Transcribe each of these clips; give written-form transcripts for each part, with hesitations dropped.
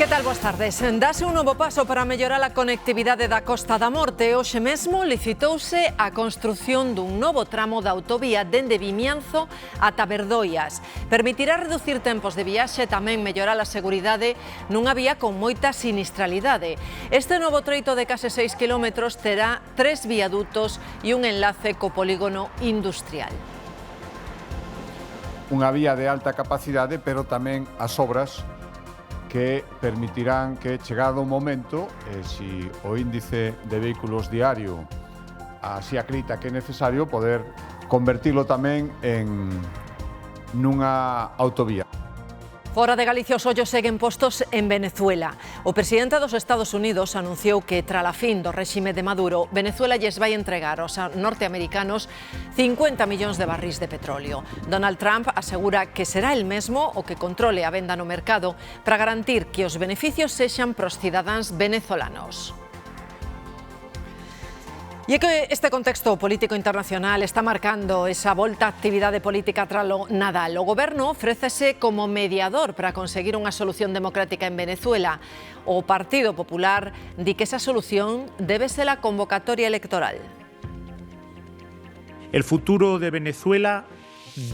Que tal? Boas tardes. Dase un novo paso para mellorar a conectividade da Costa da Morte. Hoxe mesmo licitouse a construción dun novo tramo da autovía dende Vimianzo ata Berdoias. Permitirá reducir tempos de viaxe e tamén mellorar a seguridade nunha vía con moita sinistralidade. Este novo treito de case 6 km terá 3 viadutos e un enlace co polígono industrial. Unha vía de alta capacidade, pero tamén as obras que permitirán que, chegado o momento, si o índice de vehículos diario así acredita que é necesario, poder convertilo tamén nunha autovía. Fora de Galicia os ollos seguen postos en Venezuela. O presidente dos Estados Unidos anunciou que, tras a fin do réxime de Maduro, Venezuela lles vai entregar aos norteamericanos 50 millóns de barrís de petróleo. Donald Trump asegura que será el mesmo o que controle a venda no mercado para garantir que os beneficios sexan pros cidadáns venezolanos. E é que este contexto político internacional está marcando esa volta á actividade política tras o Nadal. O goberno ofrécese como mediador para conseguir unha solución democrática en Venezuela. O Partido Popular di que esa solución debe ser a convocatoria electoral. El futuro de Venezuela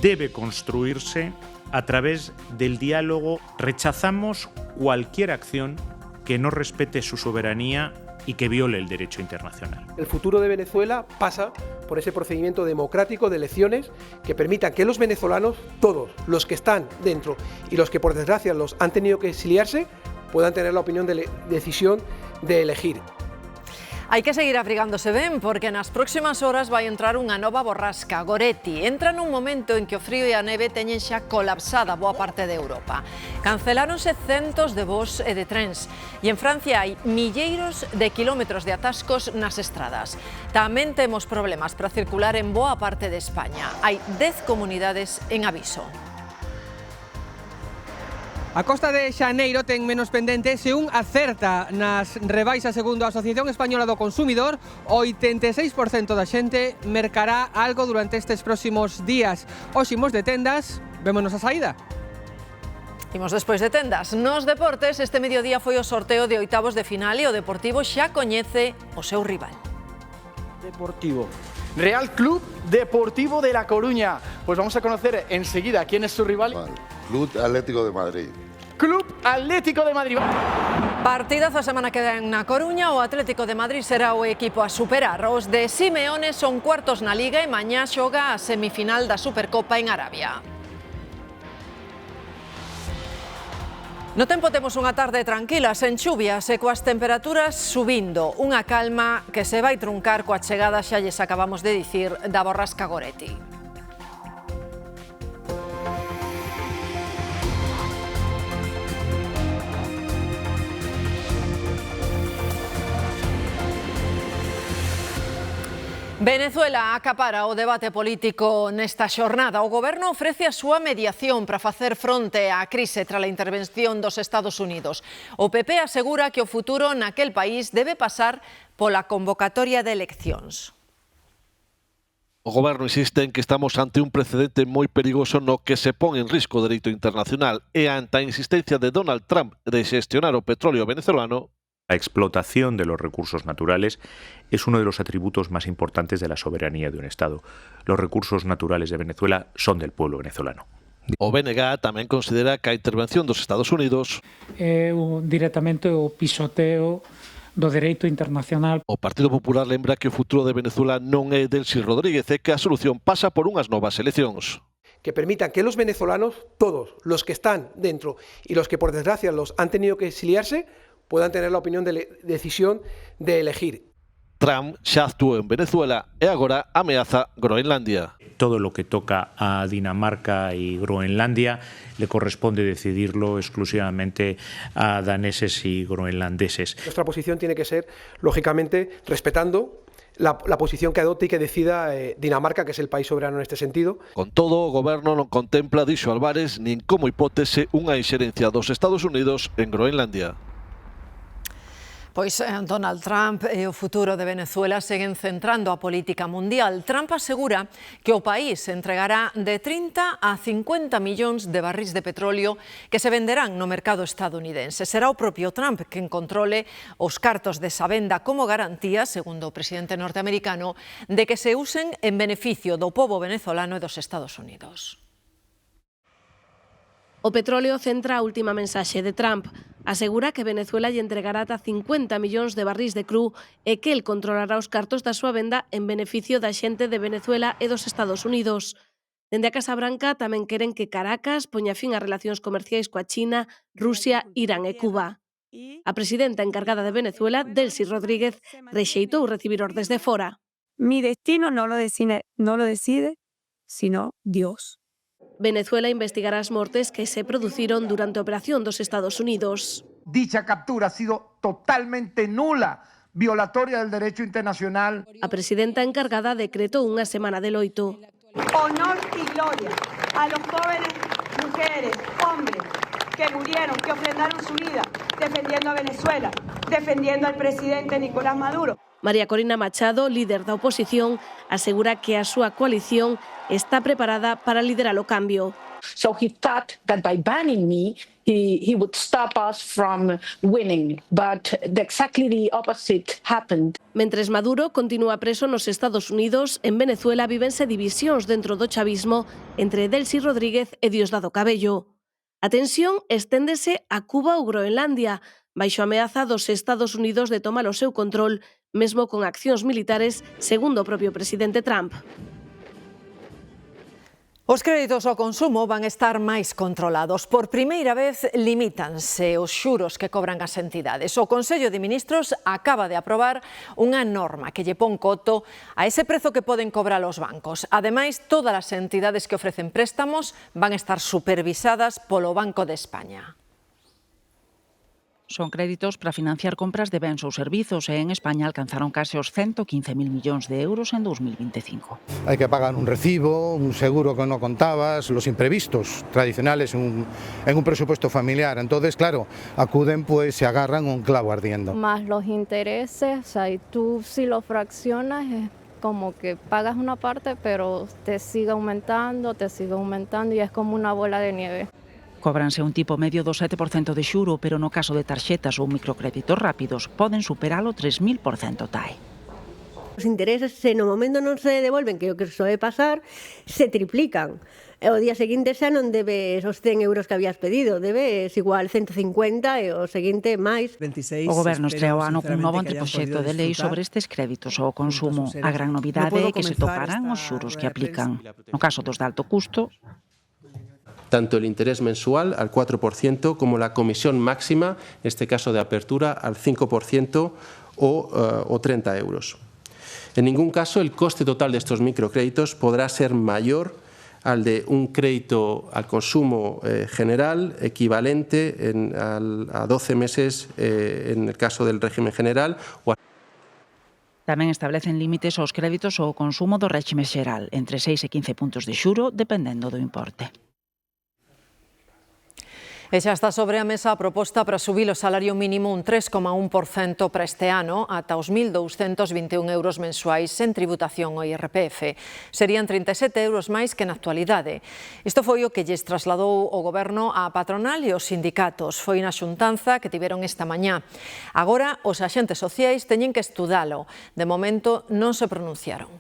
debe construirse a través del diálogo. Rechazamos cualquier acción que no respete su soberanía y que viole el derecho internacional. El futuro de Venezuela pasa por ese procedimiento democrático de elecciones que permitan que los venezolanos, todos los que están dentro y los que por desgracia los han tenido que exiliarse, puedan tener la opinión de decisión de elegir. Hai que seguir abrigándose ben porque nas próximas horas vai entrar unha nova borrasca, Goretti. Entra nun momento en que o frío e a neve teñen xa colapsada boa parte de Europa. Canceláronse centos de voos e de trens e en Francia hai milleiros de kilómetros de atascos nas estradas. Tamén temos problemas para circular en boa parte de España. Hai 10 comunidades en aviso. A Costa de Xaneiro ten menos pendentes e un acerta nas rebaixas. Segundo a Asociación Española do Consumidor, o 86% da xente mercará algo durante estes próximos días. Hoxe imos de tendas, vémonos a saída. Imos despois de tendas. Nos deportes, este mediodía foi o sorteo de oitavos de final e o Deportivo xa coñece o seu rival. Deportivo. Real Club Deportivo de La Coruña. Pues vamos a conocer enseguida quién es su rival. Club Atlético de Madrid. Club Atlético de Madrid. Partidazo a semana que ven na Coruña. O Atlético de Madrid será o equipo a superar. Os de Simeone son cuartos na Liga e mañá xoga a semifinal da Supercopa en Arabia. No tempo temos unha tarde tranquila, sen chuvias e coas temperaturas subindo. Unha calma que se vai truncar coa chegada, xa lles acabamos de dicir, da borrasca Goretti. Venezuela acapara o debate político nesta xornada. O goberno ofrece a súa mediación para facer fronte á crise tras a intervención dos Estados Unidos. O PP asegura que o futuro naquel país debe pasar pola convocatoria de eleccións. O goberno insiste en que estamos ante un precedente moi perigoso no que se pon en risco o dereito internacional e ante a insistencia de Donald Trump de xestionar o petróleo venezolano. La explotación de los recursos naturales es uno de los atributos más importantes de la soberanía de un Estado. Los recursos naturales de Venezuela son del pueblo venezolano. O BNG tamén considera que a intervención dos Estados Unidos é directamente o pisoteo do dereito internacional. O Partido Popular lembra que o futuro de Venezuela non é Delcy Rodríguez e que a solución pasa por unhas novas eleccións. Que permitan que los venezolanos, todos los que están dentro y los que por desgracia los han tenido que exiliarse, puedan tener la opinión de decisión de elegir. Trump xa actuou en Venezuela e agora ameaza Groenlandia. Todo lo que toca a Dinamarca y Groenlandia le corresponde decidirlo exclusivamente a daneses y groenlandeses. Nuestra posición tiene que ser, lógicamente, respetando la posición que adopte y que decida Dinamarca, que es el país soberano en este sentido. Con todo, o goberno non contempla, dixo Álvarez, nin como hipótese unha inxerencia dos Estados Unidos en Groenlandia. Pois Donald Trump e o futuro de Venezuela seguen centrando a política mundial. Trump asegura que o país entregará de 30 a 50 millóns de barrís de petróleo que se venderán no mercado estadounidense. Será o propio Trump quen controle os cartos desa venda como garantía, segundo o presidente norteamericano, de que se usen en beneficio do pobo venezolano e dos Estados Unidos. O petróleo centra a última mensaxe de Trump. Asegura que Venezuela lle entregará ata 50 millóns de barrís de cru e que el controlará os cartos da súa venda en beneficio da xente de Venezuela e dos Estados Unidos. Dende a Casa Branca tamén queren que Caracas poña fin ás relacións comerciais coa China, Rusia, Irán e Cuba. A presidenta encargada de Venezuela, Delcy Rodríguez, rexeitou recibir ordes de fora. Mi destino no lo decide, sino Dios. Venezuela investigará as mortes que se produciron durante a operación dos Estados Unidos. Dicha captura ha sido totalmente nula, violatoria del derecho internacional. A presidenta encargada decretou unha semana de loito. Honor y gloria a los jóvenes, mujeres, hombres que murieron, que ofrendaron su vida defendiendo a Venezuela, defendiendo al presidente Nicolás Maduro. María Corina Machado, líder da oposición, asegura que a súa coalición está preparada para liderar o cambio. So he thought that by banning me, he would stop us from winning, but exactly the opposite happened. Mentres Maduro continúa preso nos Estados Unidos, en Venezuela vívense divisións dentro do chavismo entre Delcy Rodríguez e Diosdado Cabello. A tensión esténdese a Cuba ou Groenlandia, baixo a ameaza dos Estados Unidos de tomar o seu control, mesmo con accións militares, segundo o propio presidente Trump. Os créditos ao consumo van estar máis controlados. Por primeira vez limítanse os xuros que cobran as entidades. O Consello de Ministros acaba de aprobar unha norma que lle pon coto a ese prezo que poden cobrar os bancos. Ademais, todas as entidades que ofrecen préstamos van estar supervisadas polo Banco de España. Son créditos para financiar compras de bens ou servizos e en España alcanzaron case os 115.000 millóns de euros en 2025. Hay que pagar un recibo, un seguro que no contabas, los imprevistos tradicionales en un presupuesto familiar. Entonces, claro, acuden pues se agarran un clavo ardiendo. Más los intereses, o sea, y tú si lo fraccionas es como que pagas una parte pero te sigue aumentando y es como una bola de nieve. Cóbranse un tipo medio do 7% de xuro, pero no caso de tarxetas ou microcréditos rápidos poden superalo 3.000% TAE. Os intereses, se no momento non se devolven, que é o que soe pasar, se triplican. E o día seguinte xa non debes os 100 euros que habías pedido, debes igual 150 e o seguinte máis. O Goberno estreou ano cun novo anteproxecto de lei sobre estes créditos ao consumo. A gran novidade é que se toparán os xuros que aplican. No caso dos de alto custo, tanto el interés mensual al 4% como la comisión máxima, en este caso de apertura, al 5% o 30 euros. En ningún caso el coste total de estos microcréditos podrá ser mayor al de un crédito al consumo general equivalente a 12 meses en el caso del régimen general. Tamén establecen límites aos créditos ao consumo do réxime xeral, entre 6 e 15 puntos de xuro, dependendo do importe. E xa está sobre a mesa a proposta para subir o salario mínimo un 3,1% para este ano ata os 1.221 euros mensuais sen tributación ao IRPF. Serían 37 euros máis que na actualidade. Isto foi o que lles trasladou o Goberno á patronal e aos sindicatos. Foi na xuntanza que tiveron esta mañá. Agora, os axentes sociais teñen que estudalo. De momento, non se pronunciaron.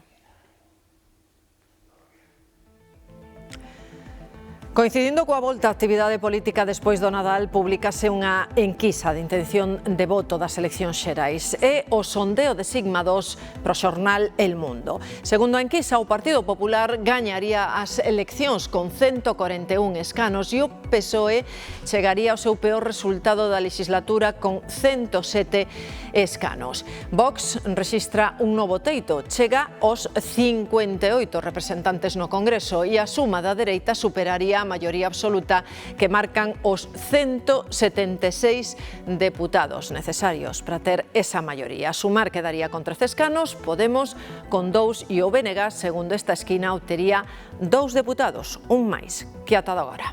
Coincidindo coa volta á actividade política despois do Nadal, publicase unha enquisa de intención de voto das eleccións xerais. É o sondeo de Sigma 2 pro xornal El Mundo. Segundo a enquisa, o Partido Popular gañaría as eleccións con 141 escanos e o PSOE chegaría ao seu peor resultado da legislatura con 107 escanos. Vox rexistra un novo teito, chega aos 58 representantes no Congreso e a suma da dereita superaría a maioría absoluta que marcan os 176 deputados necesarios para ter esa maioría. A sumar quedaría con 13 escanos, Podemos con 2 e o BNG, segundo esta esquina, obtería 2 deputados, un máis que ata agora.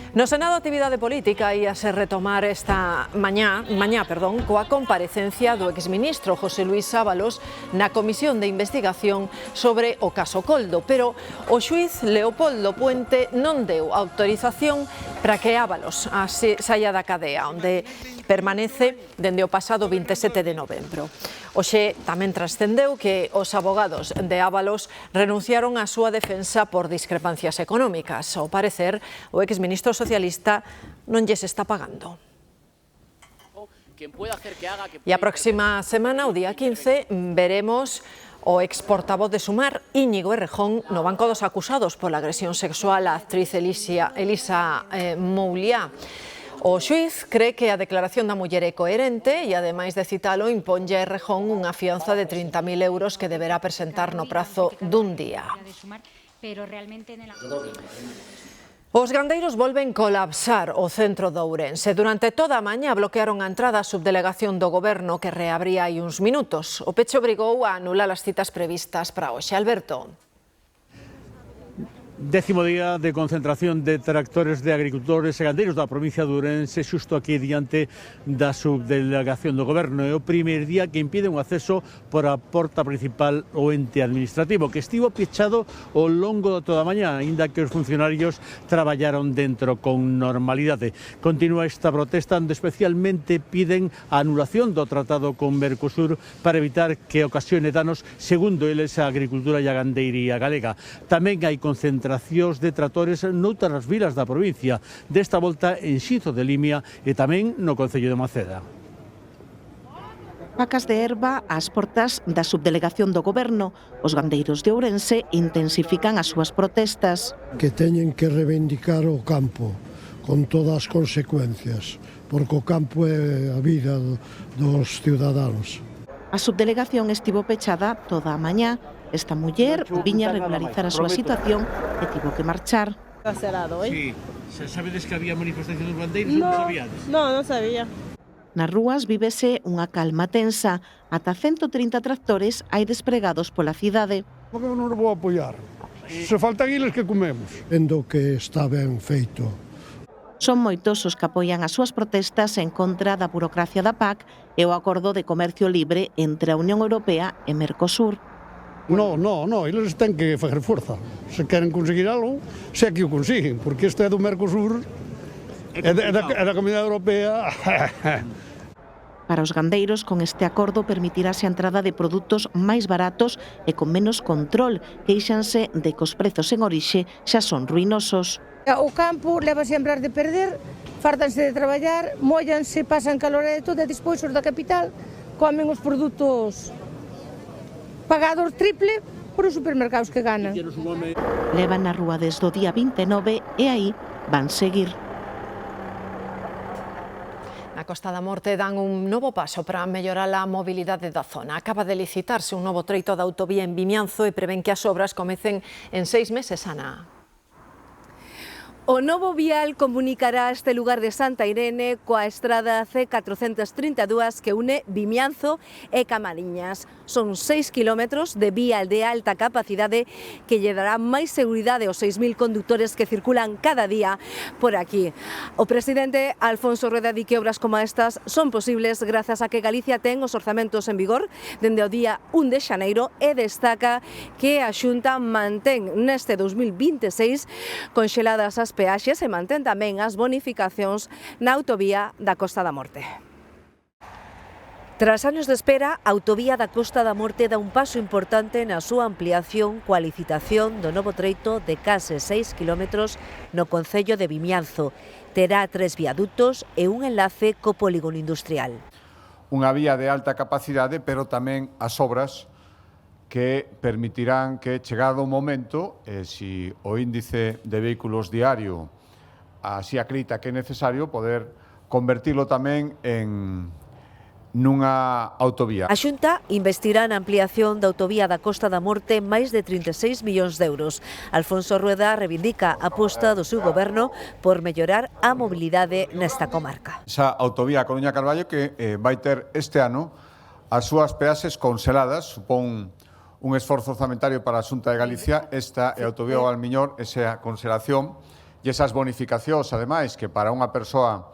No Senado, actividade política ia se retomar esta mañá, coa comparecencia do exministro José Luís Ábalos na Comisión de Investigación sobre o caso Coldo, pero o xuiz Leopoldo Puente non deu autorización para que Ábalos saia da cadea, onde permanece dende o pasado 27 de novembro. Hoxe tamén trascendeu que os abogados de Ábalos renunciaron á súa defensa por discrepancias económicas. Ao parecer, o exministro socialista non lles está pagando. E a próxima semana, o día 15, veremos o exportavoz de Sumar, Íñigo Errejón, no banco dos acusados pola agresión sexual á actriz Elisa Mouliá. O xuiz cree que a declaración da muller é coherente e, ademais de citalo, imponlle a Errejón unha fianza de 30.000 euros que deberá presentar no prazo dun día. Os gandeiros volven colapsar o centro de Ourense. Durante toda a mañá bloquearon a entrada á subdelegación do Goberno que reabría hai uns minutos. O peche obrigou a anular as citas previstas para hoxe. Alberto. 10º día de concentración de tractores de agricultores e gandeiros da provincia de Ourense xusto aquí diante da subdelegación do Goberno. É o primeiro día que impide un acceso por a porta principal o ente administrativo, que estivo pechado ao longo de toda a mañá, aínda que os funcionarios traballaron dentro con normalidade. Continúa esta protesta onde especialmente piden a anulación do tratado con Mercosur para evitar que ocasione danos, segundo eles, a agricultura e a gandeiría galega. Tamén hai concentracións de tractores noutras vilas da provincia, desta volta en Xizo de Limia e tamén no concello de Maceda. Pacas de herba ás portas da subdelegación do Goberno. Os gandeiros de Ourense intensifican as súas protestas. Que teñen que reivindicar o campo con todas as consecuencias, porque o campo é a vida dos ciudadanos. A subdelegación estivo pechada toda a mañá. Esta muller viña a regularizar a súa situación e tivo que marchar. Sí, sabedes que había manifestación dos gandeiros ou non sabíades? Non sabía. Nas rúas vívese unha calma tensa. Ata 130 tractores hai despregados pola cidade. Porque non vou apoiar. Se faltan iles que comemos. Endo que está ben feito. Son moitos os que apoian as súas protestas en contra da burocracia da PAC e o acordo de comercio libre entre a Unión Europea e Mercosur. No, eles ten que facer forza. Se queren conseguir algo, se aquí o consiguen, porque este é do Mercosur, é da Comunidade Europea. Para os gandeiros, con este acordo permitirase a entrada de produtos máis baratos e con menos control, queixanse de que os prezos en orixe xa son ruinosos. O campo leva sempre as de perder, fartanse de traballar, mollanse, pasan calor e todo, e despois os da capital comen os produtos pagados triple por os supermercados que ganan. Levan na rúa desde o día 29 e aí van seguir. Na Costa da Morte dan un novo paso para mellorar a mobilidade da zona. Acaba de licitarse un novo treito da autovía en Vimianzo e prevén que as obras comecen en 6 meses, Ana. O novo vial comunicará este lugar de Santa Irene coa estrada C432 que une Vimianzo e Camariñas. Son 6 kilómetros de vía de alta capacidade que lle dará máis seguridade aos 6.000 condutores que circulan cada día por aquí. O presidente Alfonso Rueda di que obras como estas son posibles grazas a que Galicia ten os orzamentos en vigor dende o día 1 de xaneiro e destaca que a Xunta mantén neste 2026 conxeladas as peaxes e mantén tamén as bonificacións na autovía da Costa da Morte. Tras anos de espera, a autovía da Costa da Morte dá un paso importante na súa ampliación coa licitación do novo treito de case 6 kilómetros no concello de Vimianzo. Terá 3 viadutos e un enlace co polígono industrial. Unha vía de alta capacidade, pero tamén as obras que permitirán que, chegado o momento, se o índice de vehículos diario así acredita que é necesario, poder convertilo tamén nunha autovía. A Xunta investirá na ampliación da autovía da Costa da Morte máis de 36 millóns de euros. Alfonso Rueda reivindica a aposta do seu goberno por mellorar a mobilidade nesta comarca. Esa autovía Coruña-Carballo que vai ter este ano as súas peaxes congeladas, supón un esforzo orzamentario para a Xunta de Galicia. Esta é a autovía ao Almiñor, esa congelación E esas bonificacións, ademais, que para unha persoa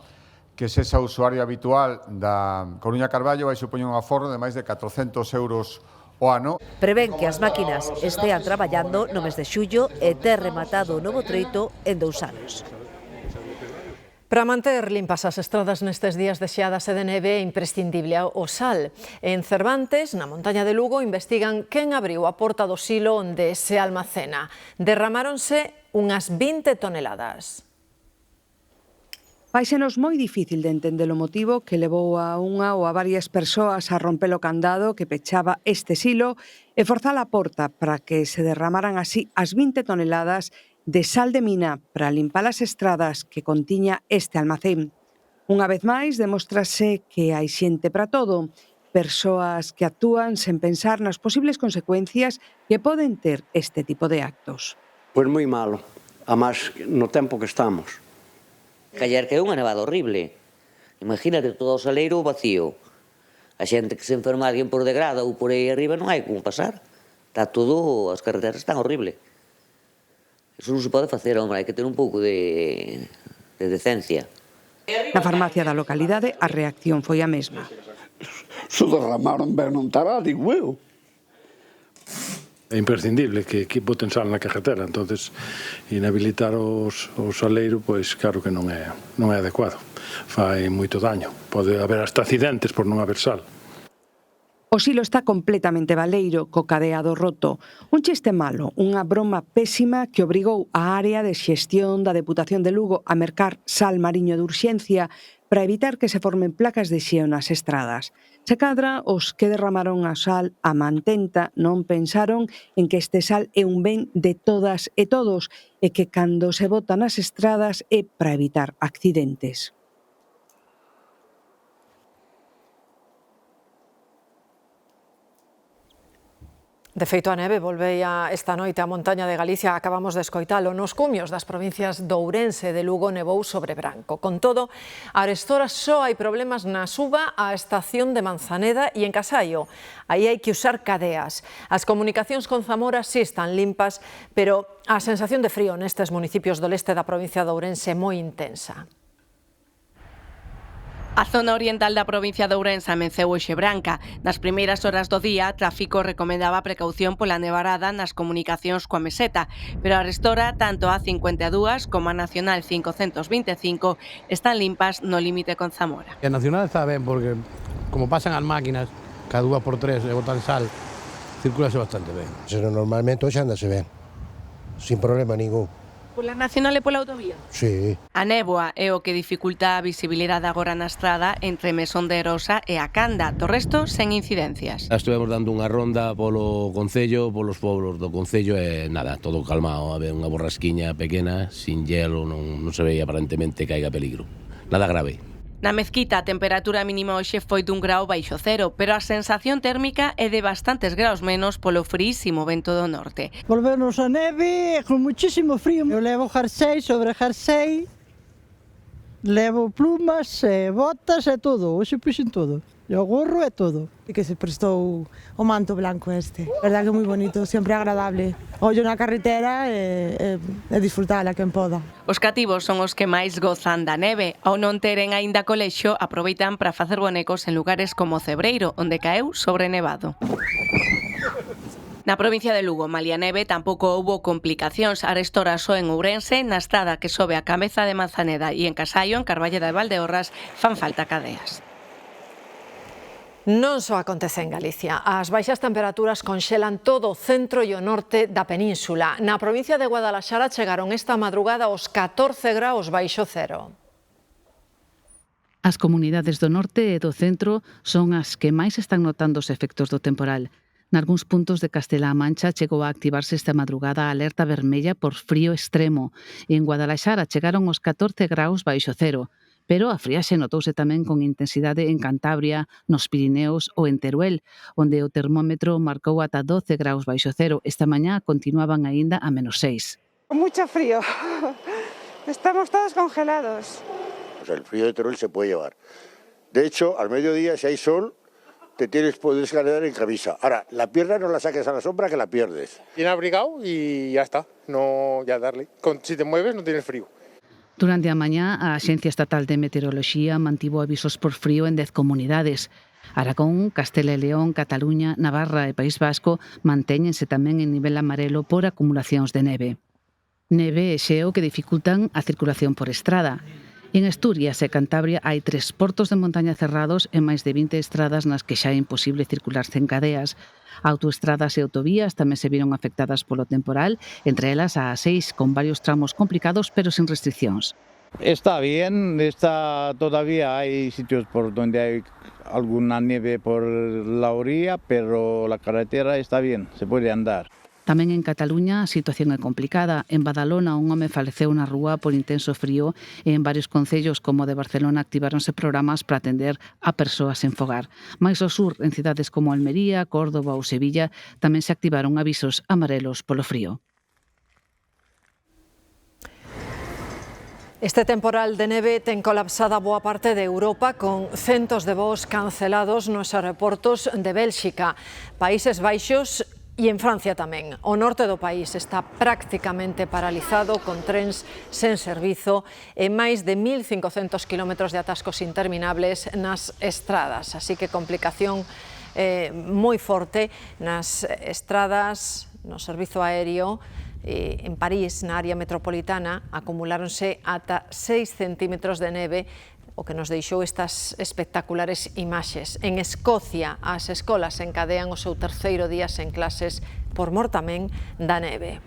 que sexa usuario habitual da Coruña Carballo vai supoñer un aforro de máis de 400 euros o ano. Prevén que as máquinas estean traballando no mes de xullo e ter rematado o novo treito en 2 anos. Para manter limpas as estradas nestes días de xeadas e de neve é imprescindible o sal. En Cervantes, na montaña de Lugo, investigan quen abriu a porta do silo onde se almacena. Derramáronse unhas 20 toneladas. Fáisenos moi difícil de entender o motivo que levou a unha ou a varias persoas a romper o candado que pechaba este silo e forzar a porta para que se derramaran así as 20 toneladas de sal de mina para limpar as estradas que contiña este almacén. Unha vez máis, demóstrase que hai xente para todo, persoas que actúan sen pensar nas posibles consecuencias que poden ter este tipo de actos. Pois moi malo, a máis no tempo que estamos. Callar que é unha nevada horrible. Imagínate todo o saleiro vacío. A xente que se enferma alguén por degrada ou por aí arriba non hai como pasar. Está todo, as carreteras están horrible. Eso non se pode facer, hombre, hai que ter un pouco de decencia. Na farmacia da localidade a reacción foi a mesma. Se derramaron ben non estará, digo eu. É imprescindible que boten sal na carretera, entonces inhabilitar o saleiro, pois claro que non é adecuado. Fai moito daño. Pode haber hasta accidentes por non haber sal. O silo está completamente baleiro, co cadeado roto. Un chiste malo, unha broma pésima que obrigou a área de xestión da Deputación de Lugo a mercar sal mariño de urxencia para evitar que se formen placas de xeo nas estradas. Se cadra, os que derramaron a sal a mantenta non pensaron en que este sal é un ben de todas e todos e que cando se bota nas estradas é para evitar accidentes. De feito, a neve volvei esta noite á montaña de Galicia, acabamos de escoitalo. Nos cumios das provincias de Ourense e de Lugo nevou sobre branco. Con todo, arestora só hai problemas na suba á estación de Manzaneda e en Casallo. Aí hai que usar cadeas. As comunicacións con Zamora si están limpas, pero a sensación de frío nestes municipios do leste da provincia de Ourense é moi intensa. A zona oriental da provincia de Ourense amenceu hoxe branca. Nas primeiras horas do día, Tráfico recomendaba precaución pola nevarada nas comunicacións coa meseta, pero a restora, tanto a 52 como a Nacional 525, están limpas no límite con Zamora. A Nacional está ben porque, como pasan as máquinas, cada 2x3 e botan sal, circulase bastante ben. Pero normalmente hoxe andase ben, sin problema ningún. Pola Nacional e pola autovía? Sí. A néboa é o que dificulta a visibilidade agora na estrada entre Mesón de Erosa e a Canda. Do resto, sen incidencias. Estivemos dando unha ronda polo Concello, polos pobos do Concello e nada, todo calmado. Había unha borrasquiña pequena, sin hielo, non se veía aparentemente que haiga peligro. Nada grave. Na Mezquita a temperatura mínima hoxe foi dun grao baixo cero, pero a sensación térmica é de bastantes graus menos polo frísimo vento do norte. Volvernos a neve con muchísimo frío. Eu levo jersey sobre jersey, levo plumas, botas e todo, hoxe puxen todo. E o gorro e todo. E que se prestou o manto blanco este. Verdad que é moi bonito, sempre agradable. Ollo na carretera e disfrutala quen poda. Os cativos son os que máis gozan da neve. Ao non teren aínda colexio, aproveitan para facer bonecos en lugares como Cebreiro, onde caeu sobre nevado. Na provincia de Lugo, malia neve, tampouco houbo complicacións. Arestora só en Ourense, na estrada que sobe a Cabeza de Manzaneda e en Casallo, en Carballeda de Valdeorras, fan falta cadeas. Non só acontece en Galicia. As baixas temperaturas conxelan todo o centro e o norte da península. Na provincia de Guadalaxara chegaron esta madrugada aos 14 graus baixo cero. As comunidades do norte e do centro son as que máis están notando os efectos do temporal. Nalgúns puntos de Castela-A Mancha chegou a activarse esta madrugada a alerta vermella por frío extremo. E en Guadalaxara chegaron os 14 graus baixo cero. Pero a friaxe notouse tamén con intensidade en Cantabria, nos Pirineos ou en Teruel, onde o termómetro marcou ata 12 graus baixo cero. Esta mañá continuaban aínda a -6. Mucho frío. Estamos todos congelados. O sea, el frío de Teruel se puede llevar. De hecho, al mediodía, si hay sol, puedes quedar en camisa. Ahora, la pierna no la saques a la sombra que la pierdes. Bien abrigado y ya está, no ya darle. Si te mueves no tienes frío. Durante a mañá, a Axencia Estatal de Meteoroloxía mantivo avisos por frío en 10 comunidades. Aragón, Castela e León, Cataluña, Navarra e País Vasco mantéñense tamén en nivel amarelo por acumulacións de neve. Neve e xeo que dificultan a circulación por estrada. En Asturias e Cantabria hai 3 portos de montaña cerrados e máis de 20 estradas nas que xa é imposible circular sen cadeas. Autoestradas e autovías tamén se viron afectadas polo temporal, entre elas a A6, con varios tramos complicados pero sin restriccións. Está bien, todavía hay sitios por donde hay alguna nieve por la orilla, pero la carretera está bien, se puede andar. Tamén en Cataluña a situación é complicada. En Badalona un home faleceu na rúa por intenso frío e en varios concellos como o de Barcelona activáronse programas para atender a persoas sen fogar. Mais ao sur, en cidades como Almería, Córdoba ou Sevilla, tamén se activaron avisos amarelos polo frío. Este temporal de neve ten colapsada boa parte de Europa con centos de voos cancelados nos aeroportos de Bélxica, Países Baixos e en Francia tamén. O norte do país está prácticamente paralizado con trens sen servizo e máis de 1.500 kilómetros de atascos interminables nas estradas. Así que complicación moi forte nas estradas, no servizo aéreo. En París, na área metropolitana, acumuláronse ata 6 centímetros de neve, o que nos deixou estas espectaculares imaxes. En Escocia, as escolas encadean o seu terceiro día sen clases por mor tamén da neve.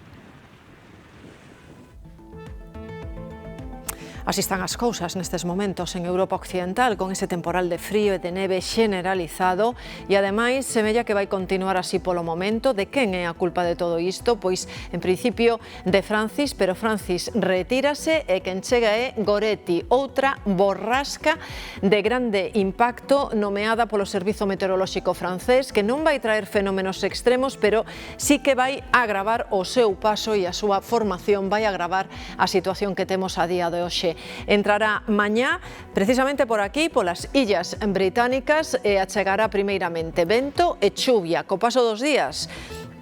Así están as cousas nestes momentos en Europa Occidental, con ese temporal de frío e de neve generalizado, e ademais semella que vai continuar así polo momento. De quen é a culpa de todo isto? Pois, en principio, de Francis, pero Francis retírase e quen chega é Goretti, outra borrasca de grande impacto nomeada polo Servizo Meteorolóxico francés, que non vai traer fenómenos extremos, pero sí que vai agravar o seu paso e a súa formación, vai agravar a situación que temos a día de hoxe. Entrará mañá precisamente por aquí, polas Illas Británicas, e achegará primeiramente vento e chuvia. Co paso dos días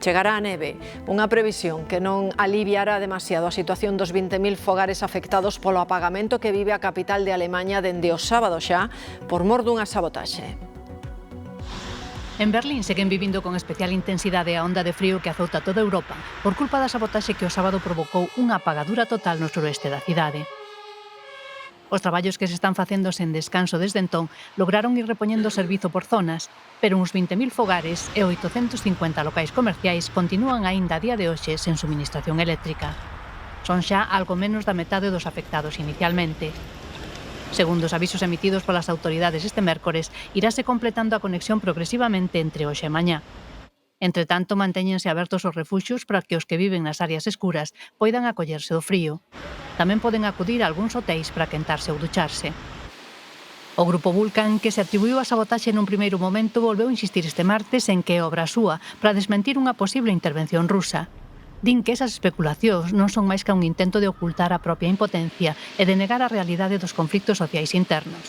chegará a neve, unha previsión que non aliviará demasiado a situación dos 20.000 fogares afectados polo apagamento que vive a capital de Alemaña dende o sábado xa por mor dunha sabotaxe. En Berlín seguen vivindo con especial intensidade a onda de frío que azouta toda Europa por culpa da sabotaxe que o sábado provocou unha apagadura total no suroeste da cidade. Os traballos que se están facendo sen descanso desde entón lograron ir repoñendo o servizo por zonas, pero uns 20.000 fogares e 850 locais comerciais continúan aínda a día de hoxe sen suministración eléctrica. Son xa algo menos da metade dos afectados inicialmente. Segundo os avisos emitidos polas autoridades este mércores, iráse completando a conexión progresivamente entre hoxe e mañá. Entre tanto, mantéñense abertos os refuxios para que os que viven nas áreas escuras poidan acollerse do frío. Tamén poden acudir a algúns hotéis para quentarse ou ducharse. O grupo Vulcan, que se atribuiu a sabotaxe nun primeiro momento, volveu insistir este martes en que é obra súa para desmentir unha posible intervención rusa. Din que esas especulacións non son máis que un intento de ocultar a propia impotencia e de negar a realidade dos conflictos sociais internos.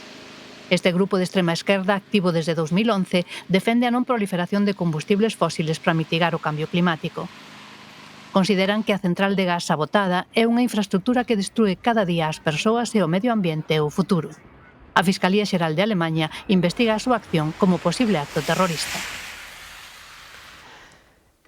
Este grupo de extrema esquerda, activo desde 2011, defende a non proliferación de combustibles fósiles para mitigar o cambio climático. Consideran que a central de gas sabotada é unha infraestructura que destrúe cada día as persoas e o medio ambiente e o futuro. A Fiscalía Xeral de Alemaña investiga a súa acción como posible acto terrorista.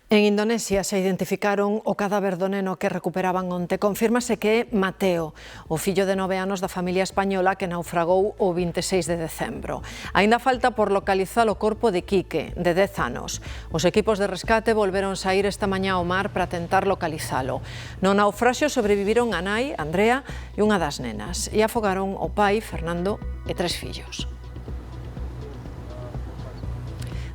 En Indonesia se identificaron o cadáver do neno que recuperaban onte. Confírmase que é Mateo, o fillo de 9 anos da familia española que naufragou o 26 de decembro. Aínda falta por localizar o corpo de Quique, de 10 anos. Os equipos de rescate volveron saír esta mañá ao mar para tentar localizalo. No naufraxio sobreviviron a nai, Andrea, e unha das nenas, e afogaron o pai, Fernando, e 3 fillos.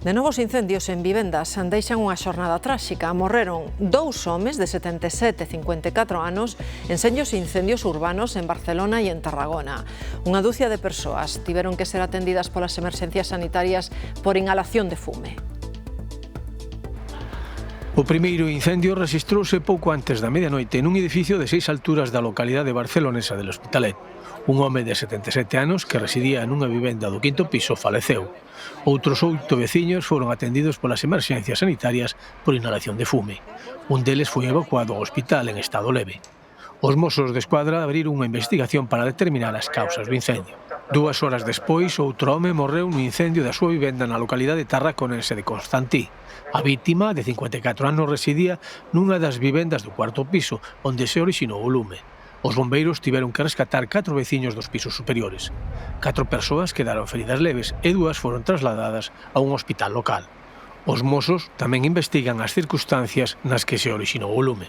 De novos incendios en vivendas deixan unha xornada tráxica. Morreron 2 homes de 77 e 54 anos en senllos incendios urbanos en Barcelona e en Tarragona. Unha dúcia de persoas tiveron que ser atendidas polas emerxencias sanitarias por inhalación de fume. O primeiro incendio rexistrouse pouco antes da medianoite nun edificio de 6 alturas da localidade barcelonesa del Hospitalet. Un home de 77 anos que residía nunha vivenda do 5º piso faleceu. Outros 8 veciños foron atendidos polas emerxencias sanitarias por inhalación de fume. Un deles foi evacuado ao hospital en estado leve. Os Mossos de Escuadra abriron unha investigación para determinar as causas do incendio. 2 horas despois, outro home morreu no incendio da súa vivenda na localidade tarraconense de Constantí. A vítima, de 54 anos, residía nunha das vivendas do 4º piso, onde se orixinou o lume. Os bombeiros tiveron que rescatar 4 veciños dos pisos superiores. 4 persoas quedaron feridas leves e 2 foron trasladadas a un hospital local. Os Mossos tamén investigan as circunstancias nas que se orixinou o lume.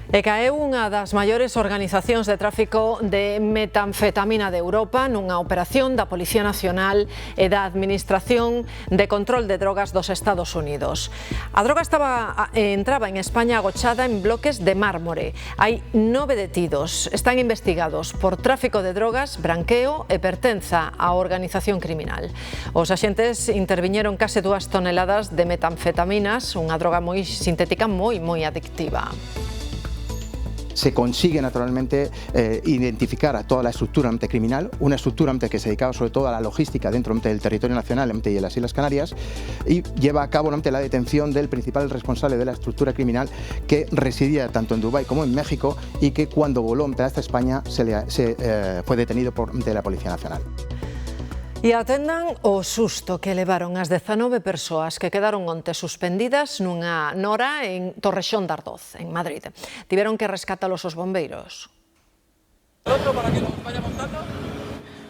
E caeu unha das maiores organizacións de tráfico de metanfetamina de Europa nunha operación da Policía Nacional e da Administración de Control de Drogas dos Estados Unidos. A droga entraba en España agochada en bloques de mármore. Hai 9 detidos. Están investigados por tráfico de drogas, branqueo e pertenza á organización criminal. Os axentes interviñeron case 2 toneladas de metanfetaminas, unha droga moi sintética moi adictiva. Se consigue naturalmente identificar a toda la estructura criminal, una estructura que se dedicaba sobre todo a la logística dentro del territorio nacional y de las Islas Canarias, y lleva a cabo la detención del principal responsable de la estructura criminal, que residía tanto en Dubái como en México y que cuando voló hasta España fue detenido por la Policía Nacional. E atendan o susto que levaron as 19 persoas que quedaron onte suspendidas nunha nora en Torrexón de Ardoz, en Madrid. Tiveron que rescatalos os bombeiros.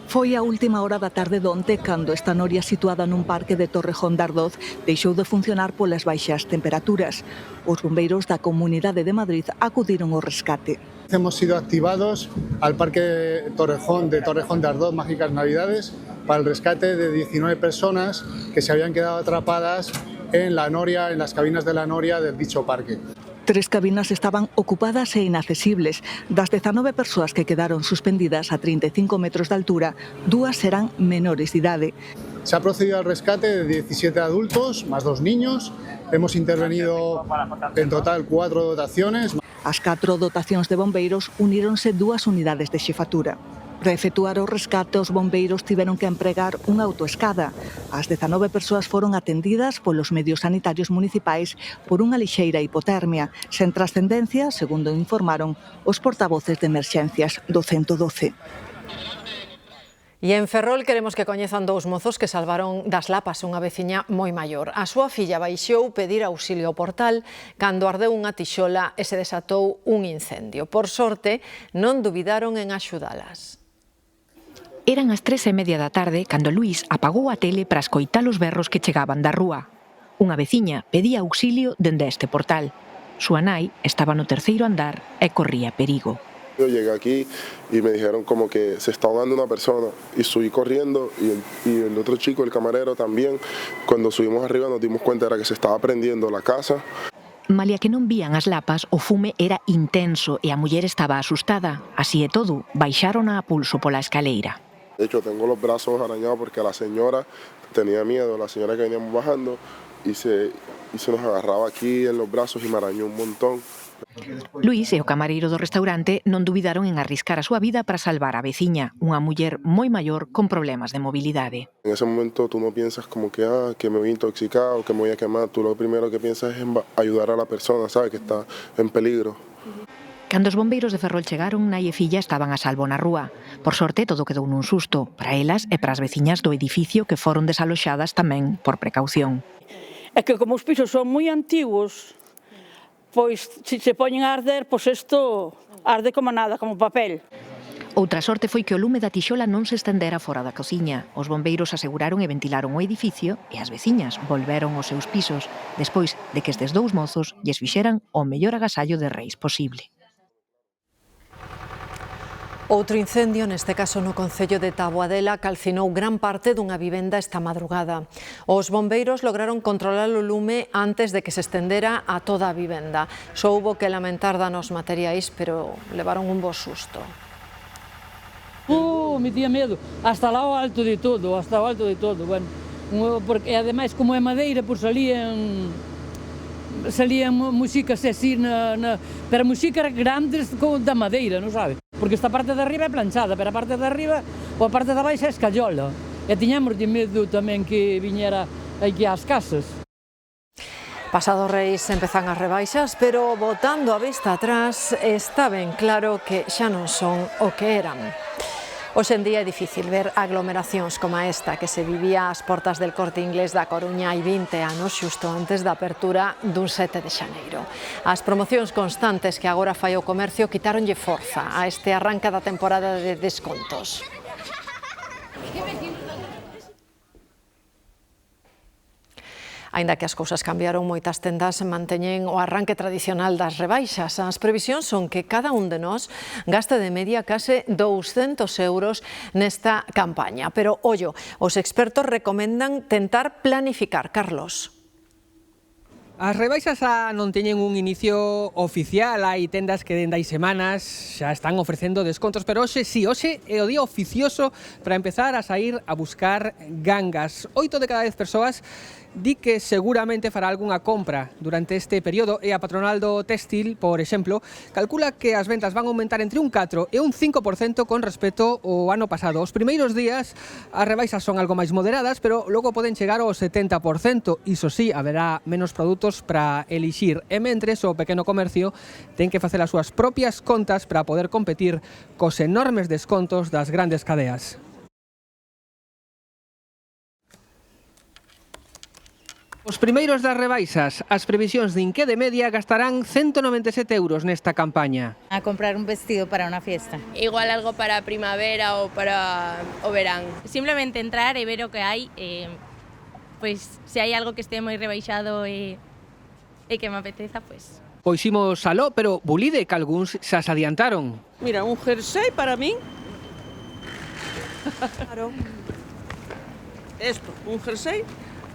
Foi a última hora da tarde donte cando esta noria situada nun parque de Torrejón de Ardoz deixou de funcionar polas baixas temperaturas. Os bombeiros da Comunidade de Madrid acudiron ao rescate. Hemos sido activados al Parque Torrejón de Ardoz, Mágicas Navidades, para el rescate de 19 personas que se habían quedado atrapadas en la noria, en las cabinas de la noria del dicho parque. 3 cabinas estaban ocupadas e inaccesibles. Das 19 persoas que quedaron suspendidas a 35 metros de altura, 2 serán menores de idade. Se ha procedido al rescate de 17 adultos, más 2 niños. Hemos intervenido en total 4 dotaciones. As 4 dotacións de bombeiros uníronse 2 unidades de xefatura. Para efectuar o rescate, os bombeiros tiveron que empregar unha autoescada. As 19 persoas foron atendidas polos medios sanitarios municipais por unha lixeira hipotermia, sen trascendencia, segundo informaron os portavoces de emerxencias do 112. E en Ferrol queremos que coñezan 2 mozos que salvaron das lapas unha veciña moi maior. A súa filla baixou pedir auxilio ao portal cando ardeu unha tixola e se desatou un incendio. Por sorte, non dubidaron en axudalas. Eran as 3:30 da tarde cando Luís apagou a tele para escoitar os berros que chegaban da rúa. Unha veciña pedía auxilio dende este portal. Súa nai estaba no 3º andar e corría perigo. Yo llegué aquí y me dijeron como que se está ahogando una persona y subí corriendo y el otro chico, el camarero también. Cuando subimos arriba nos dimos cuenta era que se estaba prendiendo la casa. Malia que non vían as lapas, o fume era intenso e a muller estaba asustada. Así e todo, baixaron a pulso pola escaleira. De hecho, tengo los brazos arañados porque la señora tenía miedo, la señora que veníamos bajando, y se nos agarraba aquí en los brazos y me arañó un montón. Luís e o camareiro do restaurante non dubidaron en arriscar a súa vida para salvar a veciña, unha muller moi maior con problemas de mobilidade. En ese momento tú no piensas como que me voy a intoxicar o que me voy a quemar. Tú lo primero que piensas es en ayudar a la persona, ¿sabes? Que está en peligro. Cando os bombeiros de Ferrol chegaron, nai e filla estaban a salvo na rúa. Por sorte, todo quedou nun susto, para elas e para as veciñas do edificio que foron desaloxadas tamén por precaución. É que como os pisos son moi antigos, pois se poñen a arder, pois isto arde como nada, como papel. Outra sorte foi que o lume da tixola non se estendera fora da cociña. Os bombeiros aseguraron e ventilaron o edificio e as veciñas volveron aos seus pisos, despois de que estes 2 mozos lles fixeran o mellor agasallo de reis posible. Outro incendio, neste caso no concello de Taboadela, calcinou gran parte dunha vivenda esta madrugada. Os bombeiros lograron controlar o lume antes de que se estendera a toda a vivenda. Só houbo que lamentar danos materiais, pero levaron un bo susto. Me tinha medo, hasta lá o alto de todo, bueno. Porque ademais, como é madeira, pois salían músicas así, pero músicas grandes da madeira, non sabe? Porque esta parte de arriba é planchada, pero a parte de arriba ou a parte de baixa é escallola. E tiñamos de medo tamén que viñera aquí ás casas. Pasado Reis empezan as rebaixas, pero botando a vista atrás está ben claro que xa non son o que eran. Hoxe en día é difícil ver aglomeracións como esta que se vivía ás portas del Corte Inglés da Coruña hai 20 anos, xusto antes da apertura dun 7 de xaneiro. As promocións constantes que agora fai o comercio quitáronlle forza a este arranca da temporada de descontos. Aínda que as cousas cambiaron, moitas tendas manteñen o arranque tradicional das rebaixas. As previsións son que cada un de nós gaste de media case 200 euros nesta campaña. Pero, ollo, os expertos recomendan tentar planificar. Carlos. As rebaixas non teñen un inicio oficial, hai tendas que dende hai semanas xa están ofrecendo descontos, pero hoxe sí, hoxe é o día oficioso para empezar a sair a buscar gangas. 8 de cada 10 persoas di que seguramente fará algunha compra durante este período e a patronal do téxtil, por exemplo, calcula que as ventas van aumentar entre un 4 e un 5% con respecto ao ano pasado. Os primeiros días as rebaixas son algo máis moderadas, pero logo poden chegar ao 70%. Iso sí, haberá menos produtos para elixir e mentres o pequeno comercio ten que facer as súas propias contas para poder competir cos enormes descontos das grandes cadeas. Os primeiros das rebaixas, as previsións din que de media gastarán 197 euros nesta campaña. A comprar un vestido para unha fiesta. Igual algo para primavera ou para o verán. Simplemente entrar e ver o que hai, pois se hai algo que este moi rebaixado e que me apeteza, pois. Pois imos aló, pero bulide que algúns xa se adiantaron. Mira, un jersey para min. Claro. Esto, un jersey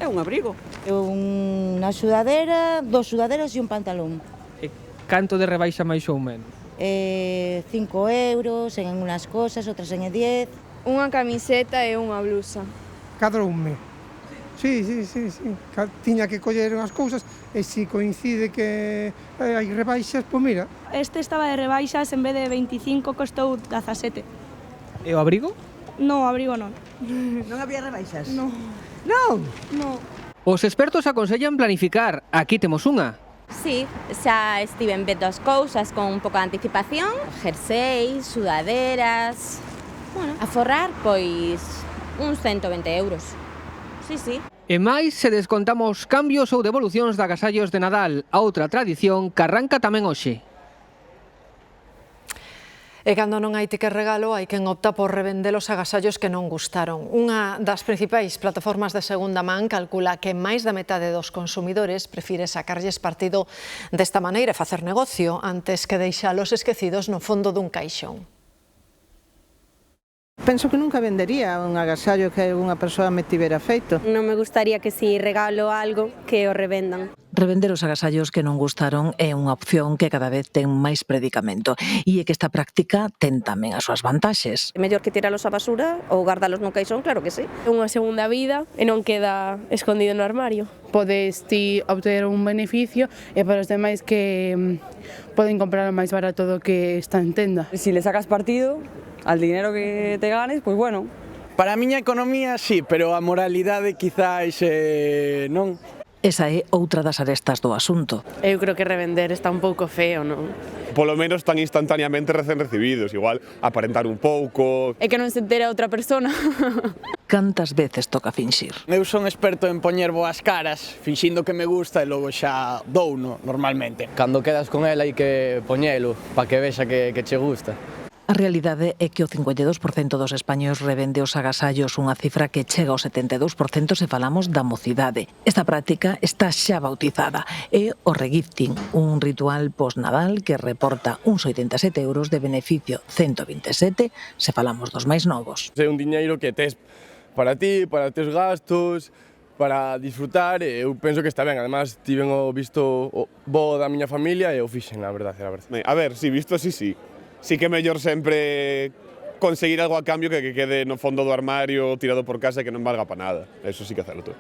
é un abrigo. Unha sudadera, 2 sudaderas e un pantalón. E canto de rebaixa máis ou menos? 5 euros en unhas cosas, outras en 10. Unha camiseta e unha blusa. Cadroume. Sí. Tiña que coller unhas cousas e se coincide que hai rebaixas, pois mira. Este estaba de rebaixas, en vez de 25 costou 17. E o abrigo? No, abrigo non. Non había rebaixas? No. Non? No. Os expertos aconsellan planificar. Aquí temos unha. Sí, xa estiven vendo as cousas con un pouco de anticipación, jerseis, sudaderas. Bueno, a forrar, pois, uns 120 euros. Sí. E máis se descontamos cambios ou devolucións de agasallos de Nadal, a outra tradición que arranca tamén hoxe. E cando non hai ticket regalo, hai quen opta por revender os agasallos que non gustaron. Unha das principais plataformas de segunda man calcula que máis da metade dos consumidores prefire sacarlles partido desta maneira e facer negocio antes que deixalos esquecidos no fondo dun caixón. Penso que nunca vendería un agasallo que unha persoa me tivera feito. Non me gustaría que si regalo algo que o revendan. Revender os agasallos que non gustaron é unha opción que cada vez ten máis predicamento e é que esta práctica ten tamén as súas vantaxes. É mellor que tiralos á basura ou gardalos no caixón, claro que sí. É unha segunda vida e non queda escondido no armario. Podes ti obter un beneficio e para os demais que poden comprar máis barato do que está en tenda. Si le sacas partido al dinero que te ganes, pues bueno. Para a miña economía sí, pero a moralidade quizás non. Esa é outra das arestas do asunto. Eu creo que revender está un pouco feo, non? Polo menos tan instantaneamente recén recibidos, igual aparentar un pouco. É que non se entera outra persona. Cantas veces toca finxir? Eu son experto en poñer boas caras, finxindo que me gusta e logo xa douno normalmente. Cando quedas con ela hai que poñelo, para que vexa que che gusta. A realidade é que o 52% dos españois revende os agasallos, unha cifra que chega ao 72% se falamos da mocidade. Esta práctica está xa bautizada. É o regifting, un ritual post-Nadal que reporta uns 87 euros de beneficio, 127 se falamos dos máis novos. É un diñeiro que tes para ti, para teus gastos, para disfrutar, e eu penso que está ben. Además, tiven o visto bo da miña familia e o fixen, a verdade. A ver, si visto así, sí. Sí que é mellor sempre conseguir algo a cambio que quede no fondo do armario tirado por casa e que non valga para nada. Eso sí que é certo.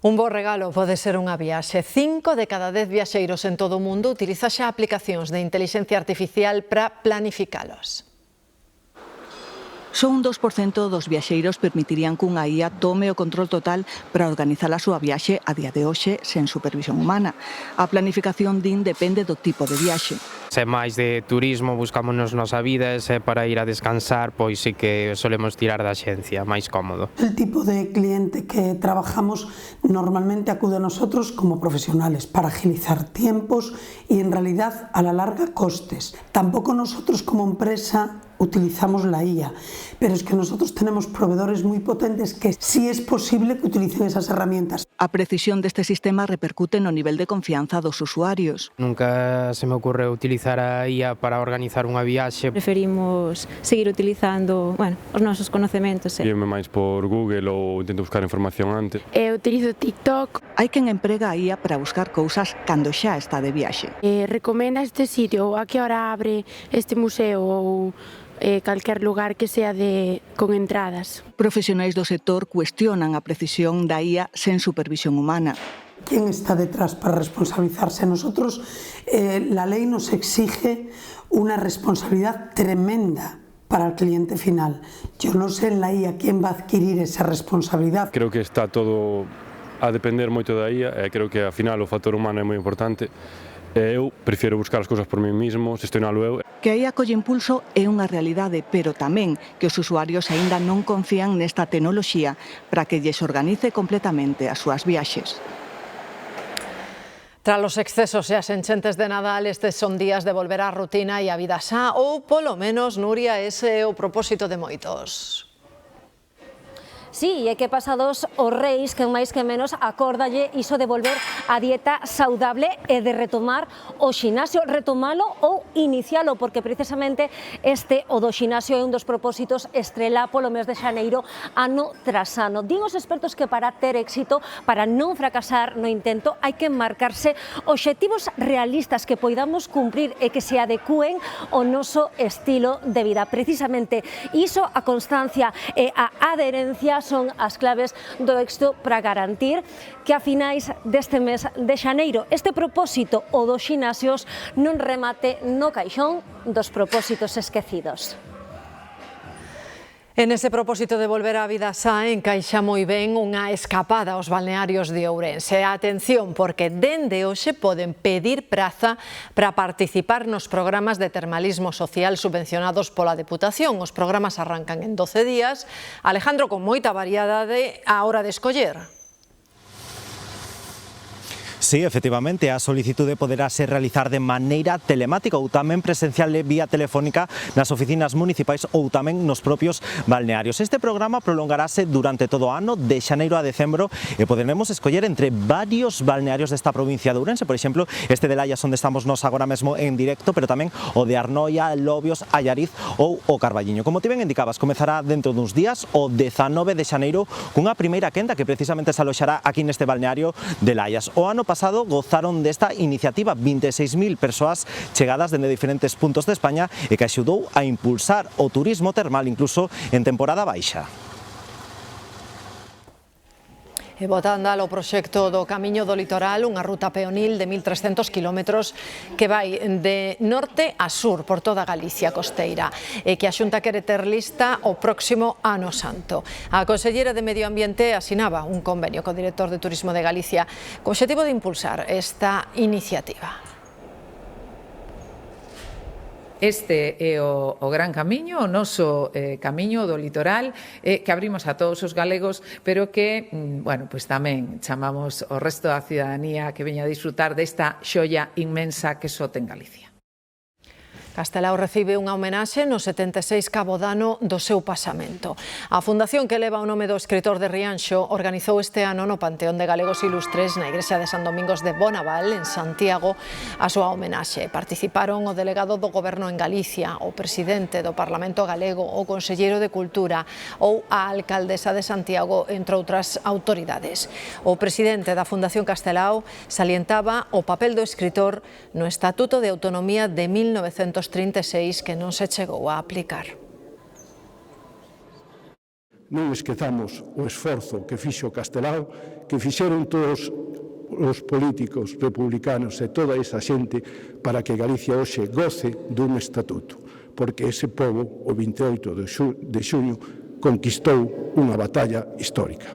Un bo regalo pode ser unha viaxe. 5 de cada 10 viaxeiros en todo o mundo utiliza xa aplicacións de inteligencia artificial para planificalos. Só un 2% dos viaxeiros permitirían que unha IA tome o control total para organizar a súa viaxe a día de hoxe sen supervisión humana. A planificación din depende do tipo de viaxe. Se máis de turismo, buscámonos nosa vida, e se para ir a descansar, pois sí que solemos tirar da axencia, máis cómodo. El tipo de cliente que trabajamos normalmente acude a nosotros como profesionales para agilizar tiempos y en realidad a la larga costes. Tampoco nosotros como empresa utilizamos la IA, pero es que nosotros tenemos proveedores muy potentes que sí es posible que utilicen esas herramientas. A precisión deste sistema repercute no nivel de confianza dos usuarios. Nunca se me ocurre utilizar a IA para organizar unha viaxe. Preferimos seguir utilizando, os nosos conocementos. Guíame máis por Google ou intento buscar información antes. Eu utilizo TikTok. Hai quen emprega a IA para buscar cousas cando xa está de viaxe. Recomenda este sitio, a que hora abre este museo ou calquer lugar que sea con entradas. Profesionais do sector cuestionan a precisión da IA sen supervisión humana. ¿Quién está detrás para responsabilizarse? Nosotros, la ley nos exige una responsabilidad tremenda para el cliente final. Yo no sé en la IA quién va a adquirir esa responsabilidad. Creo que está todo a depender moito da IA e creo que, ao final, o factor humano é moi importante. Eu prefiro buscar as cousas por mí mismo, gestionalo eu. Que a IA colle impulso é unha realidade, pero tamén que os usuarios aínda non confían nesta tecnoloxía para que lles organice completamente as súas viaxes. Tras os excesos e as enchentes de Nadal, estes son días de volver á rutina e á vida xa, ou polo menos, Nuria, ese é o propósito de moitos. Sí, e que pasados os reis, que máis que menos acórdalle iso de volver á dieta saudable e de retomar o xinasio, retomalo ou inicialo, porque precisamente o do xinasio é un dos propósitos estrela polo mes de xaneiro ano tras ano. Din os expertos que para ter éxito, para non fracasar no intento, hai que marcarse obxectivos realistas que poidamos cumprir e que se adecúen ao noso estilo de vida. Precisamente iso, a constancia e a adherencia son as claves do éxito para garantir que a finais deste mes de xaneiro este propósito, o dos xinasios, non remate no caixón dos propósitos esquecidos. En ese propósito de volver á vida xa encaixa moi ben unha escapada aos balnearios de Ourense. Atención, porque dende hoxe poden pedir praza para participar nos programas de termalismo social subvencionados pola Deputación. Os programas arrancan en 12 días. Alejandro, con moita variedade á hora de escoller. Sí, efectivamente, a solicitude poderá ser realizar de maneira telemática ou tamén presencial vía telefónica nas oficinas municipais ou tamén nos propios balnearios. Este programa prolongarase durante todo o ano, de xaneiro a decembro, e poderemos escoller entre varios balnearios desta provincia de Ourense, por exemplo, este de Laias, onde estamos nos agora mesmo en directo, pero tamén o de Arnoia, Lobios, Allariz ou o Carballiño. Como ti ben indicabas, comezará dentro duns días, o 19 de xaneiro, cunha primeira quenda que precisamente se aloxará aquí neste balneario de Laias. O ano pasado gozaron desta iniciativa 26.000 persoas chegadas dende diferentes puntos de España e que axudou a impulsar o turismo termal incluso en temporada baixa. E bota a andar o proxecto do Camiño do Litoral, unha ruta peonil de 1.300 kilómetros que vai de norte a sur por toda Galicia costeira e que a Xunta quere ter lista o próximo ano santo. A Consellera de Medio Ambiente asinaba un convenio co director de Turismo de Galicia co obxectivo de impulsar esta iniciativa. Este é o gran camiño, o noso camiño do litoral que abrimos a todos os galegos, pero que, pois tamén chamamos o resto da cidadanía que veña a disfrutar desta xoia inmensa que só ten Galicia. Castelao recibe unha homenaxe no 76 cabodano do seu pasamento. A fundación que leva o nome do escritor de Rianxo organizou este ano no Panteón de Galegos Ilustres na Igrexa de San Domingos de Bonaval, en Santiago, a súa homenaxe. Participaron o delegado do Goberno en Galicia, o presidente do Parlamento Galego, o conselleiro de Cultura ou a alcaldesa de Santiago, entre outras autoridades. O presidente da Fundación Castelao salientaba o papel do escritor no Estatuto de Autonomía de 1936 que non se chegou a aplicar. Non esquezamos o esforzo que fixo Castelao, que fixeron todos os políticos republicanos e toda esa xente para que Galicia hoxe goce dun estatuto, porque ese pobo, o 28 de xuño, conquistou unha batalla histórica.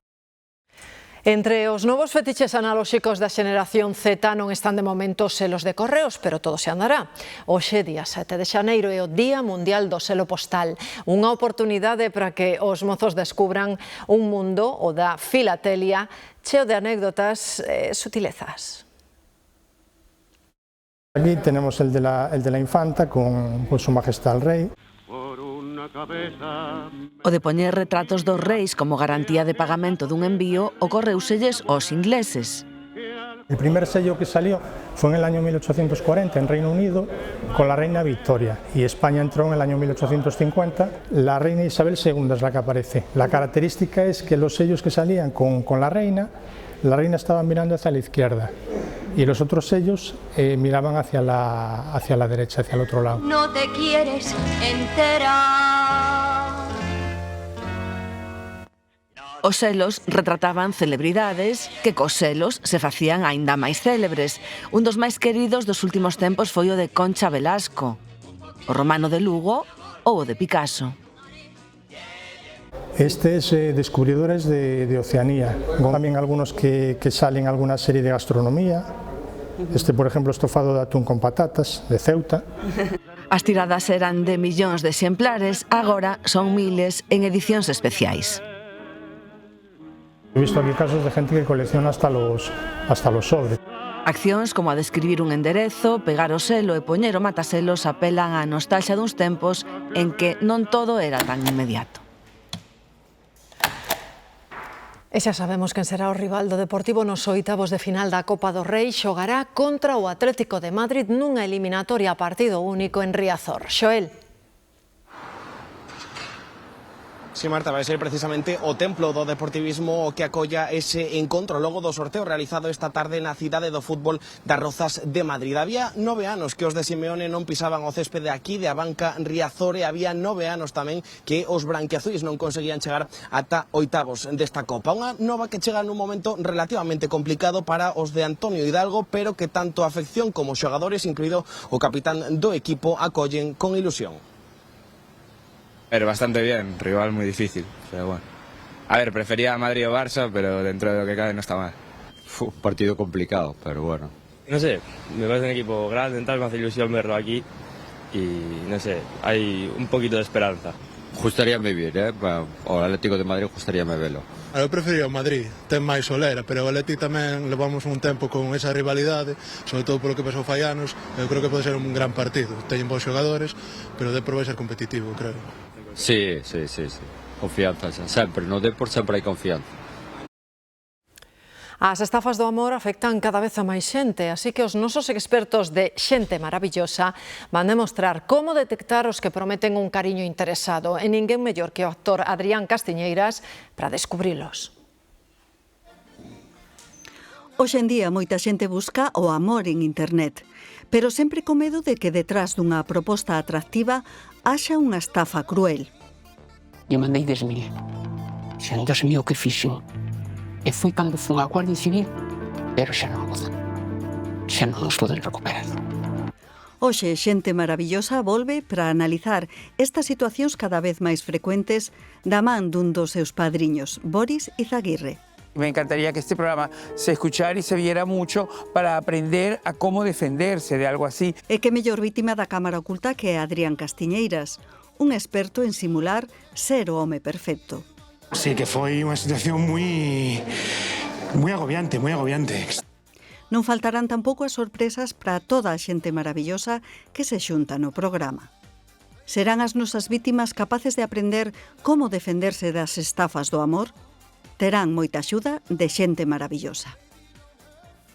Entre os novos fetiches analóxicos da xeneración Z non están de momento os selos de correos, pero todo se andará. Hoxe, día 7 de xaneiro, é o Día Mundial do Selo Postal. Unha oportunidade para que os mozos descubran un mundo, o da filatelia, cheo de anécdotas e sutilezas. Aquí tenemos el de la infanta con su majestad el rey. O de poñer retratos dos reis como garantía de pagamento dun envío ocorreuselles aos ingleses. El primer sello que salió fue en el año 1840 en Reino Unido con la reina Victoria y España entró en el año 1850. La reina Isabel II es la que aparece. La característica es que los sellos que salían con la reina estaba mirando hacia la izquierda y los otros sellos miraban hacia la derecha, hacia el otro lado. No te quieres enterar. Os selos retrataban celebridades que cos selos se facían aínda máis célebres. Un dos máis queridos dos últimos tempos foi o de Concha Velasco, o romano de Lugo ou o de Picasso. Este es descubridores de Oceanía, también algunos que salen en alguna serie de gastronomía. Este, por ejemplo, estofado de atún con patatas, de Ceuta. As tiradas eran de millóns de exemplares, agora son miles en edicións especiais. He visto aquí casos de gente que colecciona hasta los sobres. Accións como a de escribir un enderezo, pegar o selo e poñer o mataselos apelan á nostalgia duns tempos en que non todo era tan inmediato. E xa sabemos quen será o rival do Deportivo nos oitavos de final da Copa do Rei. Xogará contra o Atlético de Madrid nunha eliminatoria a partido único en Riazor. Xoel. Sí, Marta, vai ser precisamente o templo do deportivismo o que acolla ese encontro logo do sorteo realizado esta tarde na cidade do fútbol das Rozas de Madrid. Había 9 anos que os de Simeone non pisaban o céspede aquí de a banca Riazor e había 9 anos tamén que os branquiazuis non conseguían chegar ata oitavos desta Copa. Unha nova que chega nun momento relativamente complicado para os de Antonio Hidalgo, pero que tanto a afección como os xogadores, incluído o capitán do equipo, acollen con ilusión. Pero bastante bien, rival muy difícil, pero bueno. A ver, prefería a Madrid o Barça, pero dentro de lo que cabe no está mal. Fue un partido complicado, pero bueno. No sé, me parece un equipo grande, entonces me hace ilusión verlo aquí y no sé, hay un poquito de esperanza. Gustaríame ver, o Atlético de Madrid gustaríame verlo. Eu prefería o Madrid, ten máis solera, pero o Atlético tamén levamos un tempo con esa rivalidade, sobre todo polo que pasou fai anos. Eu creo que pode ser un gran partido, teñen bons xogadores, pero o Depor vai ser competitivo, creo. Sí. Confianza, sempre, no Depor sempre hai confianza. As estafas do amor afectan cada vez a máis xente, así que os nosos expertos de Xente Maravillosa van demostrar como detectar os que prometen un cariño interesado, e ninguén mellor que o actor Adrián Castiñeiras para descubrilos. Hoxe en día moita xente busca o amor en internet, pero sempre con medo de que detrás dunha proposta atractiva haxa unha estafa cruel. Eu mandei 10.000. Xan 2.000 o que fixo. E foi cando fun a Guardia Civil, pero xa non nos poden recuperar. Hoxe, Xente Maravillosa volve para analizar estas situacións cada vez máis frecuentes da man dun dos seus padriños, Boris Izaguirre. Me encantaría que este programa se escuchara y se viera mucho para aprender a cómo defenderse de algo así. E que mellor vítima da cámara oculta que Adrián Castiñeiras, un experto en simular ser o home perfecto. Sí, que foi unha situación moi agobiante, moi agobiante. Non faltarán tampouco as sorpresas para toda a xente maravillosa que se xunta no programa. Serán as nosas vítimas capaces de aprender como defenderse das estafas do amor? Terán moita axuda de Xente Maravillosa.